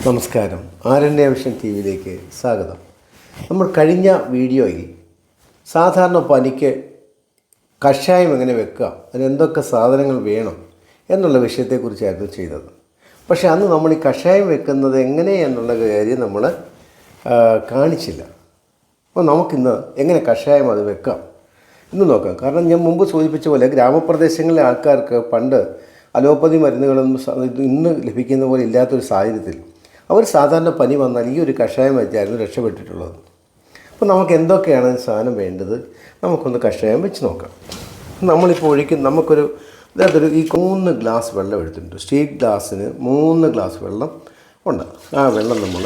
നമസ്കാരം. ആരണ്യ vision T വിയിലേക്ക് സ്വാഗതം. നമ്മൾ കഴിഞ്ഞ വീഡിയോയിൽ സാധാരണ പനിക്ക് കഷായം എങ്ങനെ വെക്കുക, അതിനെന്തൊക്കെ സാധനങ്ങൾ വേണം എന്നുള്ള വിഷയത്തെക്കുറിച്ചായിരുന്നു ചെയ്തത്. പക്ഷേ അന്ന് നമ്മൾ ഈ കഷായം വെക്കുന്നത് എങ്ങനെ എന്നുള്ള കാര്യം നമ്മൾ കാണിച്ചില്ല. അപ്പോൾ നമുക്കിന്ന് എങ്ങനെ കഷായം അത് വെക്കാം എന്ന് നോക്കാം. കാരണം ഞാൻ മുമ്പ് സൂചിപ്പിച്ച പോലെ ഗ്രാമപ്രദേശങ്ങളിലെ ആൾക്കാർക്ക് പണ്ട് അലോപ്പതി മരുന്നുകളൊന്നും ഇന്ന് ലഭിക്കുന്ന പോലെ ഇല്ലാത്തൊരു സാഹചര്യത്തിൽ അവർ സാധാരണ പനി വന്നാൽ ഈ ഒരു കഷായം വെച്ചായിരുന്നു രക്ഷപ്പെട്ടിട്ടുള്ളത്. അപ്പോൾ നമുക്ക് എന്തൊക്കെയാണ് സാധനം വേണ്ടത്, നമുക്കൊന്ന് കഷായം വെച്ച് നോക്കാം. നമ്മളിപ്പോൾ നമുക്കൊരു ഈ 3 ഗ്ലാസ് വെള്ളം എടുത്തിട്ടുണ്ട്. സ്റ്റീൽ ഗ്ലാസ്സിന് 3 ഗ്ലാസ് വെള്ളം ഉണ്ട്. ആ വെള്ളം നമ്മൾ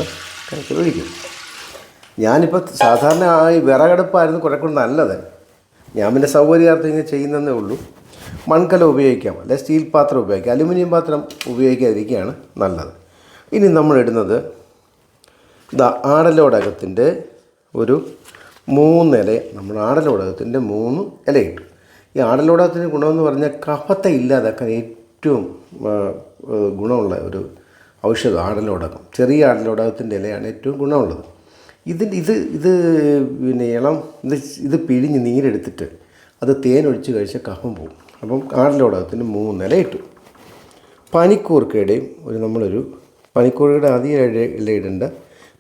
കണക്കിൽ ഒഴിക്കും. ഞാനിപ്പോൾ സാധാരണ ഈ വിറകടുപ്പായിരുന്നു കുറേക്കൂടെ നല്ലത്. ഞാൻ പിന്നെ സൗകര്യാർത്ഥം ഇങ്ങനെ ചെയ്യുന്നതേ ഉള്ളൂ. മൺകലം ഉപയോഗിക്കാം, അല്ലെങ്കിൽ സ്റ്റീൽ പാത്രം ഉപയോഗിക്കാം. അലുമിനിയം പാത്രം ഉപയോഗിക്കാതിരിക്കുകയാണ് നല്ലത്. ഇനി നമ്മളിടുന്നത് ആടലോടകത്തിൻ്റെ ഒരു 3 ഇല. നമ്മൾ ആടലോടകത്തിൻ്റെ 3 ഇല ഇട്ടു. ഈ ആടലോടകത്തിൻ്റെ ഗുണമെന്ന് പറഞ്ഞാൽ കഫത്തെ ഇല്ലാതാക്കാൻ ഏറ്റവും ഗുണമുള്ള ഒരു ഔഷധം ആടലോടകം. ചെറിയ ആടലോടകത്തിൻ്റെ ഇലയാണ് ഏറ്റവും ഗുണമുള്ളത്. പിന്നെ ഇത് പിഴിഞ്ഞ് നീരെടുത്തിട്ട് അത് തേനൊഴിച്ച് കഴിച്ച കഫം പോകും. അപ്പം ആടലോടകത്തിന് 3 ഇല ഇട്ടു. പനിക്കൂർക്കയുടെയും നമ്മളൊരു പനിക്കൂർക്കയുടെ അധികം ഇല ഇടേണ്ട.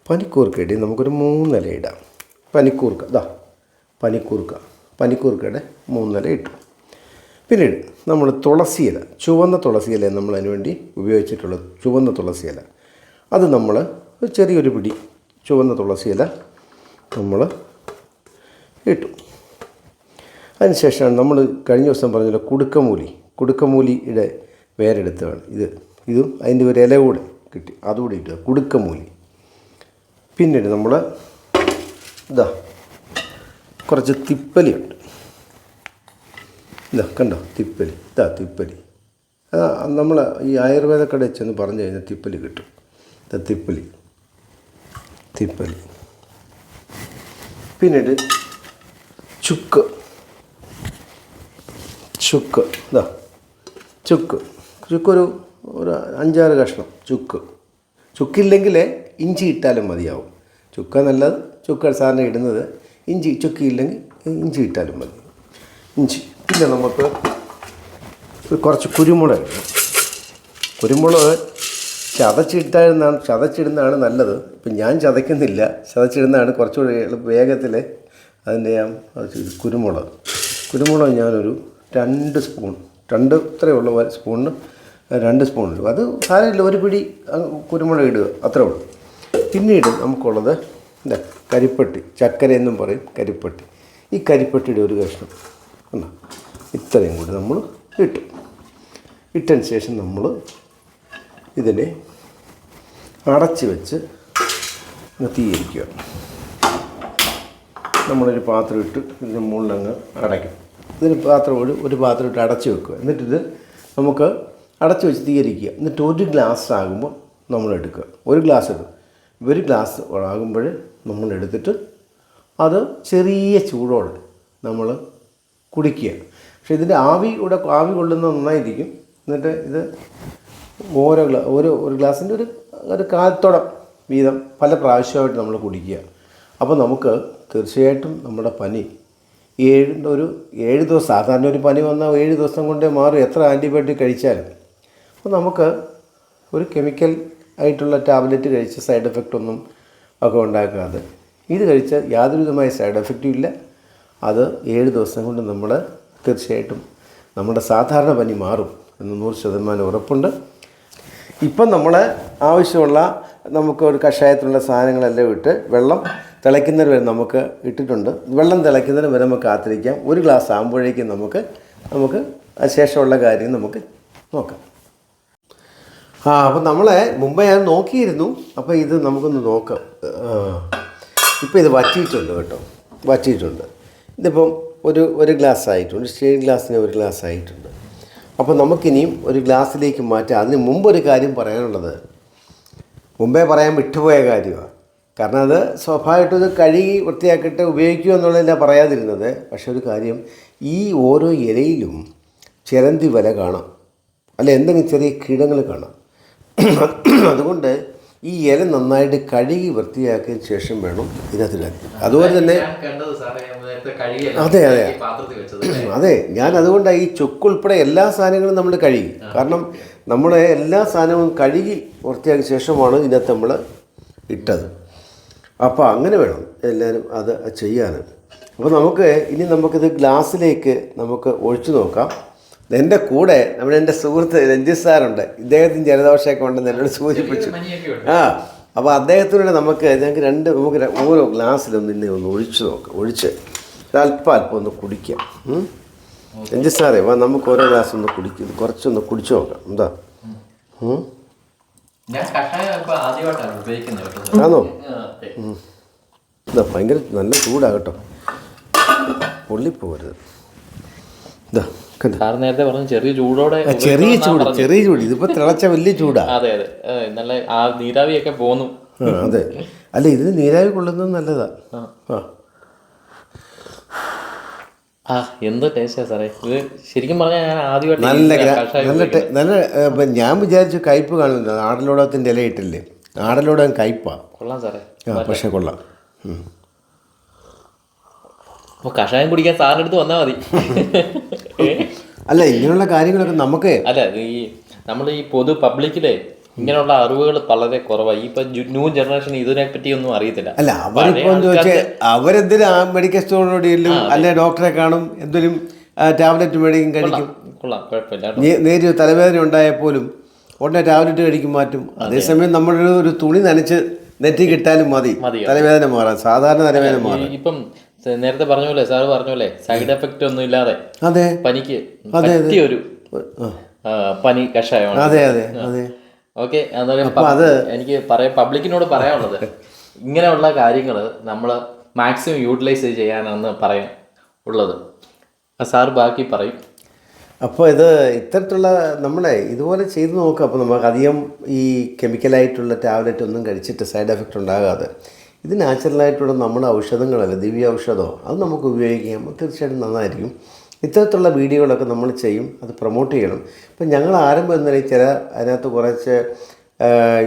പനിക്കൂർക്കയുടെയും നമുക്കൊരു 3 ഇല ഇടാം. പനിക്കൂർക്കയുടെ 3 ഇല ഇട്ടു. പിന്നീട് നമ്മൾ തുളസിയില, ചുവന്ന തുളസിയില നമ്മൾ അതിന് വേണ്ടി ഉപയോഗിച്ചിട്ടുള്ള ചുവന്ന തുളസിയില, അത് നമ്മൾ ചെറിയൊരു പിടി ചുവന്ന തുളസിയില നമ്മൾ ഇട്ടു. അതിനുശേഷമാണ് നമ്മൾ കഴിഞ്ഞ ദിവസം പറഞ്ഞല്ലോ കുടുക്കമൂലിയുടെ വേരെടുത്താണ് ഇതും അതിൻ്റെ ഒരു ഇല കൂടെ കിട്ടി, അതുകൂടി ഇട്ടുക, കുടുക്കമൂലി. പിന്നീട് നമ്മൾ കുറച്ച് തിപ്പലിയുണ്ട്. കണ്ടോ തിപ്പലി. നമ്മൾ ഈ ആയുർവേദ കടയിൽ ചെന്ന് പറഞ്ഞു കഴിഞ്ഞാൽ തിപ്പലി കിട്ടും. തിപ്പലി. പിന്നീട് ചുക്ക് ഒരു 5-6 കഷ്ണം ചുക്കില്ലെങ്കിൽ ഇഞ്ചി ഇട്ടാലും മതിയാവും. ചുക്ക നല്ലത്, ചുക്ക സാറിന് ഇടുന്നത്. ചുക്കില്ലെങ്കിൽ ഇഞ്ചി ഇട്ടാലും മതി. പിന്നെ നമുക്ക് കുറച്ച് കുരുമുളക് ചതച്ചിടുന്നതാണ് നല്ലത്. ഇപ്പം ഞാൻ ചതയ്ക്കുന്നില്ല, ചതച്ചിടുന്നതാണ് കുറച്ചുകൂടി വേഗത്തിൽ. അതിൻ്റെ കുരുമുളക് ഞാനൊരു 2 സ്പൂൺ, ഇത്രയുള്ള സ്പൂണിന് 2 സ്പൂൺ ഇടും. അത് സാരമില്ല, ഒരു പിടി കുരുമുളക് ഇടുക, അത്രേ ഉള്ളൂ. പിന്നീട് നമുക്കുള്ളത് കരിപ്പട്ടി, ചക്കര എന്നും പറയും, കരിപ്പട്ടി. ഈ കരിപ്പട്ടിയുടെ ഒരു കഷ്ണം ഇത്രയും കൂടി നമ്മൾ ഇട്ടതിന് ശേഷം നമ്മൾ ഇതിനെ അടച്ച് വെച്ച് തീയിരിക്കുക. നമ്മളൊരു പാത്രം ഇട്ട് ഇതിൻ്റെ മുകളിലങ്ങ് അടയ്ക്കും. ഒരു പാത്രം ഇട്ട് അടച്ച് വെക്കുക. എന്നിട്ടിത് നമുക്ക് അടച്ച് വെച്ച് തീയിരിക്കുക. എന്നിട്ട് 1 ഗ്ലാസ് ആകുമ്പോൾ നമ്മൾ എടുക്കുക. 1 ഗ്ലാസ് ഇടും. 1 ഗ്ലാസ് ആകുമ്പോൾ നമ്മൾ എടുത്തിട്ട് അത് ചെറിയ ചൂടോടെ നമ്മൾ കുടിക്കുക. പക്ഷേ ഇതിൻ്റെ ആവി കൊള്ളുന്നത് നന്നായിരിക്കും. എന്നിട്ട് ഇത് ഒരു ഗ്ലാസിൻ്റെ ഒരു കാൽത്തോളം വീതം പല പ്രാവശ്യമായിട്ട് നമ്മൾ കുടിക്കുക. അപ്പോൾ നമുക്ക് തീർച്ചയായിട്ടും നമ്മുടെ പനി 7 ദിവസം, സാധാരണ ഒരു പനി വന്നാൽ 7 ദിവസം കൊണ്ടേ മാറും, എത്ര ആൻറ്റിബയോട്ടിക് കഴിച്ചാലും. അപ്പോൾ നമുക്ക് ഒരു കെമിക്കൽ ആയിട്ടുള്ള ടാബ്ലറ്റ് കഴിച്ച് സൈഡ് എഫക്റ്റ് ഒന്നും ഒക്കെ ഉണ്ടാക്കാതെ ഇത് കഴിച്ചാൽ യാതൊരു വിധമായ സൈഡ് എഫക്റ്റും ഇല്ല. അത് 7 ദിവസം കൊണ്ട് നമ്മൾ തീർച്ചയായിട്ടും നമ്മുടെ സാധാരണ പനി മാറും എന്ന് 100% ഉറപ്പുണ്ട്. ഇപ്പം നമ്മൾ ആവശ്യമുള്ള നമുക്ക് ഒരു കഷായത്തിനുള്ള സാധനങ്ങളെല്ലാം ഇട്ട് വെള്ളം തിളയ്ക്കുന്നതിന് വരെ നമുക്ക് ഇട്ടിട്ടുണ്ട്. വെള്ളം തിളയ്ക്കുന്നതിന് വരെ നമുക്ക് കാത്തിരിക്കാം. 1 ഗ്ലാസ് ആകുമ്പോഴേക്കും നമുക്ക് ശേഷമുള്ള കാര്യം നമുക്ക് നോക്കാം. അപ്പോൾ നമ്മളെ മുമ്പേ ഞാൻ നോക്കിയിരുന്നു. അപ്പോൾ ഇത് നമുക്കൊന്ന് നോക്കാം. ഇപ്പോൾ ഇത് വറ്റിയിട്ടുണ്ട്. ഇതിപ്പം ഒരു ഗ്ലാസ് ആയിട്ടുണ്ട്. സ്റ്റീൽ ഗ്ലാസ്സിന് 1 ഗ്ലാസ് ആയിട്ടുണ്ട്. അപ്പോൾ നമുക്കിനിയും ഒരു ഗ്ലാസ്സിലേക്ക് മാറ്റാം. അതിന് മുമ്പൊരു കാര്യം പറയാനുള്ളത്, മുമ്പേ പറയാൻ വിട്ടുപോയ കാര്യമാണ്. കാരണം അത് സ്വാഭാവികമായിട്ടും ഇത് കഴുകി വൃത്തിയാക്കിയിട്ട് ഉപയോഗിക്കുക എന്നുള്ളതല്ല പറയാതിരുന്നത്. പക്ഷെ ഒരു കാര്യം, ഈ ഓരോ ഇലയിലും ചിലന്തി വല കാണാം, അല്ല എന്തെങ്കിലും ചെറിയ കീടങ്ങൾ കാണാം. അതുകൊണ്ട് ഈ ഇല നന്നായിട്ട് കഴുകി വൃത്തിയാക്കിയ ശേഷം വേണം ഇതിനകത്തിടാൻ. അതുപോലെ തന്നെ അതെ അതെ അതെ, ഞാൻ അതുകൊണ്ടാണ് ഈ ചുക്ക് ഉൾപ്പെടെ എല്ലാ സാധനങ്ങളും നമ്മൾ കഴുകി. കാരണം നമ്മളെ എല്ലാ സാധനവും കഴുകി വൃത്തിയാക്കിയ ശേഷമാണ് ഇതിനകത്ത് നമ്മൾ ഇട്ടത്. അപ്പോൾ അങ്ങനെ വേണം എല്ലാവരും അത് ചെയ്യാൻ. അപ്പോൾ നമുക്കിത് ഗ്ലാസ്സിലേക്ക് നമുക്ക് ഒഴിച്ചു നോക്കാം. എൻ്റെ കൂടെ എൻ്റെ സുഹൃത്ത് രഞ്ജിത്ത് സാറുണ്ട്. ഇദ്ദേഹത്തിന് ജലദോഷമൊക്കെ ഉണ്ടെന്ന് എന്നോട് സൂചിപ്പിച്ചു. അപ്പോൾ അദ്ദേഹത്തിലൂടെ നമുക്ക് ഓരോ ഗ്ലാസ്സിലൊന്ന് ഒഴിച്ച് നോക്കാം. ഒഴിച്ച് അല്പം ഒന്ന് കുടിക്കാം. രഞ്ജിത്ത് സാറേ നമുക്ക് ഓരോ ഗ്ലാസ് ഒന്ന് കുറച്ചൊന്ന് കുടിച്ചു നോക്കാം. എന്താ ആണോ? ഇതാ ഭയങ്കര നല്ല ചൂടാകട്ടോ, പൊള്ളിപ്പോരുത്. ഇതാ നേരത്തെ പറഞ്ഞു ചെറിയ ചൂടോടെ, ചെറിയ ചൂട്. ഇതിപ്പോ തിളച്ച വലിയ ചൂടാ. അതെ അതെ, നല്ല ആ നീരാവിയൊക്കെ പോന്നു. അതെ, അല്ല ഇതിന് നീരാവി കൊള്ളുന്നത് നല്ലതാ. എന്ത് ടേസ്റ്റാ സാറേ ഇത്. ശരിക്കും പറഞ്ഞാൽ ഞാൻ ആദ്യമായിട്ട് നല്ല ഞാൻ വിചാരിച്ചു കയ്പ് കാണുന്നില്ല. ആടലോടകത്തിന്റെ ഇല ഇട്ടില്ലേ, ആടലോടകം കയ്പാ. കൊള്ളാം സാറേ, പക്ഷെ കൊള്ളാം. കഷായം കുടിക്കാൻ സാറിനടുത്ത് വന്നാൽ മതി. അല്ല ഇങ്ങനെയുള്ള കാര്യങ്ങളൊക്കെ നമുക്ക് നമ്മൾ ഈ പൊതു പബ്ലിക്കിലെ ഇങ്ങനെയുള്ള അറിവുകൾ വളരെ കുറവാണ്. ഇപ്പൊ ന്യൂ ജനറേഷൻ ഇതിനെ പറ്റി ഒന്നും അറിയത്തില്ല. അല്ല അവരെന്തിനും മെഡിക്കൽ സ്റ്റോറിനോടെയും അല്ലെ ഡോക്ടറെ കാണും, എന്തെങ്കിലും ടാബ്ലറ്റ് മേടിക്കും, കഴിക്കും. കൊള്ളാം, കുഴപ്പമില്ല. നേരിയ തലവേദന ഉണ്ടായാൽ പോലും ഉടനെ ടാബ്ലറ്റ് കഴിക്കും, മാറ്റും. അതേസമയം നമ്മളൊരു തുണി നനച്ച് നെറ്റി കിട്ടാലും മതി തലവേദന മാറാൻ, സാധാരണ തലവേദന മാറാൻ. ഇപ്പം നേരത്തെ പറഞ്ഞ പോലെ, സാറ് പറഞ്ഞ പോലെ സൈഡ് എഫക്റ്റ് ഒന്നും ഇല്ലാതെ പനിക്ക് പറ്റിയൊരു പനി കഷായമാണ്. അതെ അതെ അതെ. ഓക്കെ, എനിക്ക് പബ്ലിക്കിനോട് പറയാനുള്ളത് ഇങ്ങനെയുള്ള കാര്യങ്ങൾ നമ്മൾ മാക്സിമം യൂട്ടിലൈസ് ചെയ്യാനാണ് പറയാൻ ഉള്ളത്. സാർ ബാക്കി പറയും. അപ്പോൾ ഇത്തരത്തിലുള്ള ഇതുപോലെ ചെയ്ത് നോക്കുക. അപ്പോൾ നമുക്ക് അധികം ഈ കെമിക്കലായിട്ടുള്ള ടാബ്ലറ്റ് ഒന്നും കഴിച്ചിട്ട് സൈഡ് എഫക്റ്റ് ഉണ്ടാകാതെ ഇത് നാച്ചുറലായിട്ടുള്ള നമ്മുടെ ഔഷധങ്ങളല്ല, ദിവ്യ ഔഷധമോ, അത് നമുക്ക് ഉപയോഗിക്കാം. തീർച്ചയായിട്ടും നന്നായിരിക്കും. ഇത്തരത്തിലുള്ള വീഡിയോകളൊക്കെ നമ്മൾ ചെയ്യും, അത് പ്രൊമോട്ട് ചെയ്യണം. ഇപ്പം ഞങ്ങൾ ആരംഭം എന്നാലും അതിനകത്ത് കുറച്ച്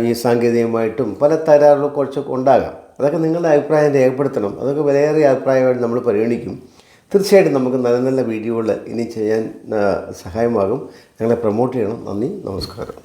ഈ സാങ്കേതികമായിട്ടും പല തരാറുകളും കുറച്ചൊക്കെ ഉണ്ടാകാം. അതൊക്കെ നിങ്ങളുടെ അഭിപ്രായം രേഖപ്പെടുത്തണം. അതൊക്കെ വിലയേറിയ അഭിപ്രായമായിട്ട് നമ്മൾ പരിഗണിക്കും. തീർച്ചയായിട്ടും നമുക്ക് നല്ല നല്ല വീഡിയോകൾ ഇനി ചെയ്യാൻ സഹായമാകും. ഞങ്ങളെ പ്രൊമോട്ട് ചെയ്യണം. നന്ദി, നമസ്കാരം.